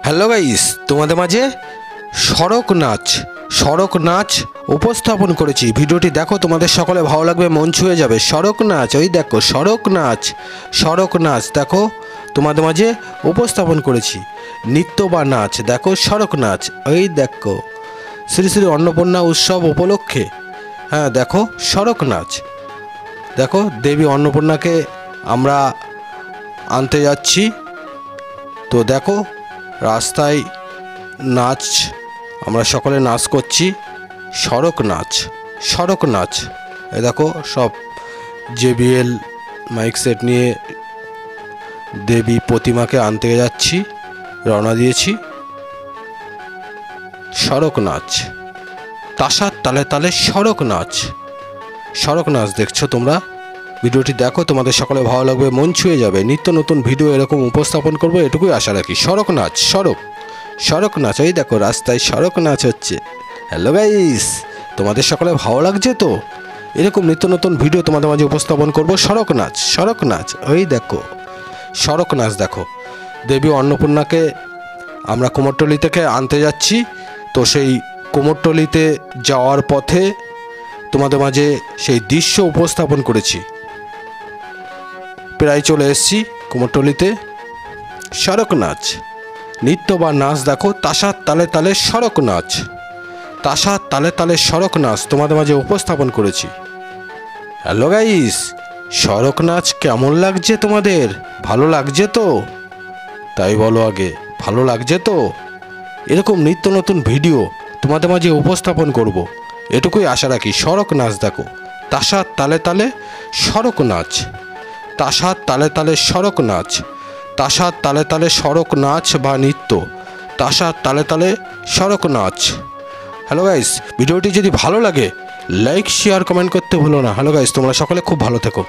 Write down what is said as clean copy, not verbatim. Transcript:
Hello guys, তোমাদের মাঝে সড়ক নাচ উপস্থাপন করেছি। ভিডিওটি দেখো, তোমাদের সকলে ভালো লাগবে, মন ছুঁয়ে যাবে। সড়ক নাচ, ওই দেখো সড়ক নাচ দেখো তোমাদের মাঝে উপস্থাপন করেছি। নৃত্য বা নাচ দেখো, সড়ক নাচ ওই দেখো শ্রী শ্রী অন্নপূর্ণা উৎসব উপলক্ষে। হ্যাঁ দেখো সড়ক নাচ, দেখো দেবী অন্নপূর্ণাকে আমরা আনতে যাচ্ছি। তো দেখো রাস্তায় নাচ, আমরা সকলে নাচ করছি। সড়ক নাচ এই দেখো সব JBL মাইক সেট নিয়ে দেবী প্রতিমাকে আনতে যাচ্ছি, রওনা দিয়েছি। সড়ক নাচ, তাসার তালে তালে সড়ক নাচ দেখছো তোমরা। ভিডিওটি দেখো, তোমাদের সকলে ভালো লাগবে, মন ছুঁয়ে যাবে। নিত্য নতুন ভিডিও এরকম উপস্থাপন করবো, এটুকুই আশা রাখি। সড়ক নাচ ওই দেখো রাস্তায় সড়ক নাচ হচ্ছে। হ্যালো গাইস, তোমাদের সকলে ভালো লাগছে তো? এরকম নিত্য নতুন ভিডিও তোমাদের মাঝে উপস্থাপন করবো। সড়ক নাচ ওই দেখো সড়ক নাচ দেখো। দেবী অন্নপূর্ণাকে আমরা কুমোরটুলি থেকে আনতে যাচ্ছি। তো সেই কুমোরটুলিতে যাওয়ার পথে তোমাদের মাঝে সেই দৃশ্য উপস্থাপন করেছি। প্রায় চলে এসেছি কুমোরটুলিতে। সড়ক নাচ, নৃত্য বা নাচ দেখো, তাসার তালে তালে সড়ক নাচ তোমাদের মাঝে উপস্থাপন করেছি। হ্যালো গাইস, সড়ক নাচ কেমন লাগছে তোমাদের? ভালো লাগছে তো? তাই বলো আগে, ভালো লাগছে তো? এরকম নিত্য নতুন ভিডিও তোমাদের মাঝে উপস্থাপন করব, এটুকুই আশা রাখি। সড়ক নাচ দেখো, তাসার তালে তালে সড়ক নাচ, তাসার তালে তালে সড়ক নাচ, তাসার তালে তালে সড়ক নাচ বা নৃত্য, তাসার তালে তালে সড়ক নাচ। হ্যালো গাইস, ভিডিওটি যদি ভালো লাগে লাইক শেয়ার কমেন্ট করতে ভুলো না। হ্যালো গাইস, তোমরা সকলে খুব ভালো থেকো।